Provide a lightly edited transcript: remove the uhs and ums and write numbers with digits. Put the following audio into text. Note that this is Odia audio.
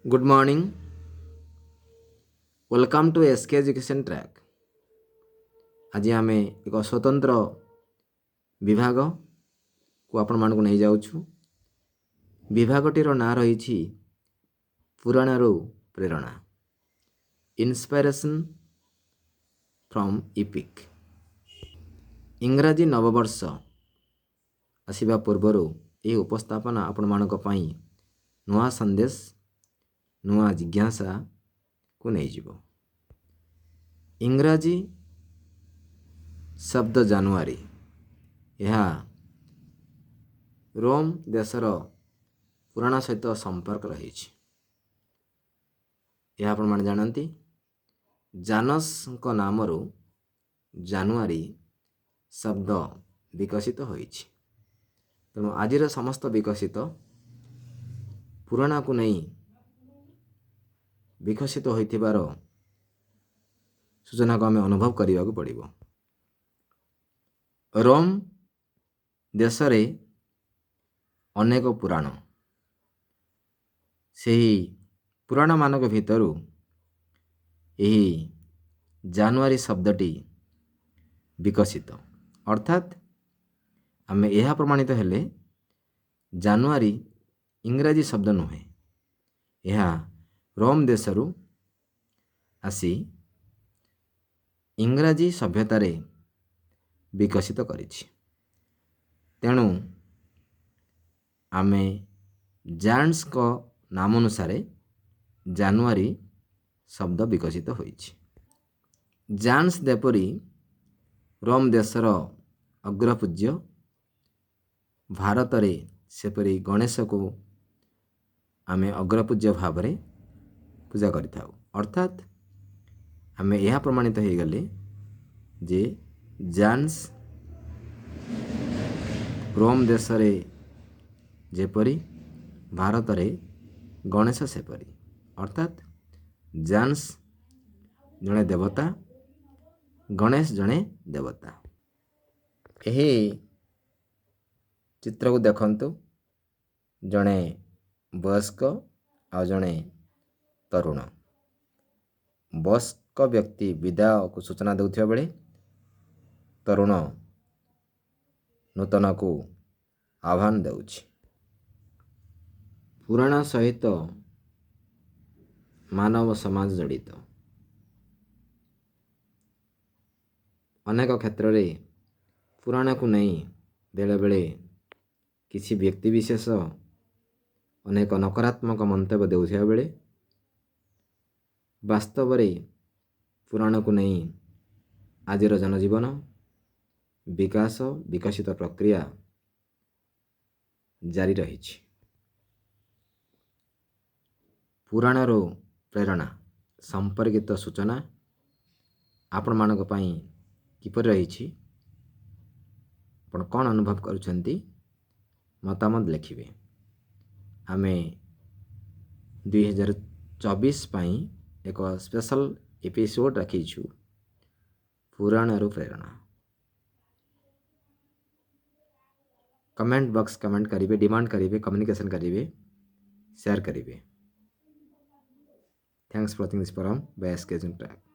Good morning. Welcome to SK Education Track. ଆଜି ଆମେ ଏକ ସ୍ୱତନ୍ତ୍ର ବିଭାଗକୁ ଆପଣମାନଙ୍କୁ ନେଇଯାଉଛୁ। ବିଭାଗଟିର ନାଁ ରହିଛି ପୁରାଣରୁ ପ୍ରେରଣା, ଇନ୍ସପାଇରେସନ୍ ଫ୍ରମ୍ ଇପିକ୍। ଇଂରାଜୀ ନବବର୍ଷ ଆସିବା ପୂର୍ବରୁ ଏହି ଉପସ୍ଥାପନା ଆପଣମାନଙ୍କ ପାଇଁ ନୂଆ ସନ୍ଦେଶ, ନୂଆ ଜିଜ୍ଞାସାକୁ ନେଇଯିବ। ଇଂରାଜୀ ଶବ୍ଦ ଜାନୁଆରୀ, ଏହା ରୋମ୍ ଦେଶର ପୁରାଣ ସହିତ ସମ୍ପର୍କ ରହିଛି। ଏହା ଆପଣମାନେ ଜାଣନ୍ତି, ଜାନସଙ୍କ ନାମରୁ ଜାନୁଆରୀ ଶବ୍ଦ ବିକଶିତ ହୋଇଛି। ତେଣୁ ଆଜିର ସମସ୍ତ ବିକଶିତ ପୁରାଣକୁ ନେଇ ବିକଶିତ ହୋଇଥିବାର ସୂଚନାକୁ ଆମେ ଅନୁଭବ କରିବାକୁ ପଡ଼ିବ। ରୋମ୍ ଦେଶରେ ଅନେକ ପୁରାଣ, ସେହି ପୁରାଣମାନଙ୍କ ଭିତରୁ ଏହି ଜାନୁଆରୀ ଶବ୍ଦଟି ବିକଶିତ, ଅର୍ଥାତ୍ ଆମେ ଏହା ପ୍ରମାଣିତ ହେଲେ ଜାନୁଆରୀ ଇଂରାଜୀ ଶବ୍ଦ ନୁହେଁ, ଏହା ରୋମ୍ ଦେଶରୁ ଆସି ଇଂରାଜୀ ସଭ୍ୟତାରେ ବିକଶିତ କରିଛି। ତେଣୁ ଆମେ ଜାନ୍ସଙ୍କ ନାମ ଅନୁସାରେ ଜାନୁଆରୀ ଶବ୍ଦ ବିକଶିତ ହୋଇଛି। ଜାନ୍ସ ଯେପରି ରୋମ୍ ଦେଶର ଅଗ୍ରପୂଜ୍ୟ, ଭାରତରେ ସେପରି ଗଣେଶକୁ ଆମେ ଅଗ୍ରପୂଜ୍ୟ ଭାବରେ ପୂଜା କରିଥାଉ। ଅର୍ଥାତ୍ ଆମେ ଏହା ପ୍ରମାଣିତ ହୋଇଗଲେ ଯେ ଜାନ୍ସ ରୋମ୍ ଦେଶରେ ଯେପରି ଭାରତରେ ଗଣେଶ ସେପରି, ଅର୍ଥାତ୍ ଜାନ୍ସ ଜଣେ ଦେବତା, ଗଣେଶ ଜଣେ ଦେବତା। ଏହି ଚିତ୍ରକୁ ଦେଖନ୍ତୁ, ଜଣେ ବୟସ୍କ ଆଉ ଜଣେ ତରୁଣ। ବୟସ୍କ ବ୍ୟକ୍ତି ବିଦାୟକୁ ସୂଚନା ଦେଉଥିବା ବେଳେ ତରୁଣ ନୂତନକୁ ଆହ୍ୱାନ ଦେଉଛି। ପୁରାଣ ସହିତ ମାନବ ସମାଜ ଜଡ଼ିତ। ଅନେକ କ୍ଷେତ୍ରରେ ପୁରାଣକୁ ନେଇ ବେଳେବେଳେ କିଛି ବ୍ୟକ୍ତିବିଶେଷ ଅନେକ ନକାରାତ୍ମକ ମନ୍ତବ୍ୟ ଦେଉଥିବା ବେଳେ ବାସ୍ତବରେ ପୁରାଣକୁ ନେଇ ଆଜିର ଜନଜୀବନ, ବିକାଶ, ବିକଶିତ ପ୍ରକ୍ରିୟା ଜାରି ରହିଛି। ପୁରାଣରୁ ପ୍ରେରଣା ସମ୍ପର୍କିତ ସୂଚନା ଆପଣମାନଙ୍କ ପାଇଁ କିପରି ରହିଛି, ଆପଣ କ'ଣ ଅନୁଭବ କରୁଛନ୍ତି, ମତାମତ ଲେଖିବେ। ଆମେ 2024 ପାଇଁ ଏକ ସ୍ପେଶାଲ ଏପିସୋଡ଼ ରଖିଛୁ, ପୁରାଣରୁ ପ୍ରେରଣା। କମେଣ୍ଟ ବକ୍ସ କମେଣ୍ଟ କରିବେ, ଡିମାଣ୍ଡ କରିବେ, କମ୍ୟୁନିକେସନ୍ କରିବେ, ସେୟାର କରିବେ। Thanks for watching this program by SK Education Track.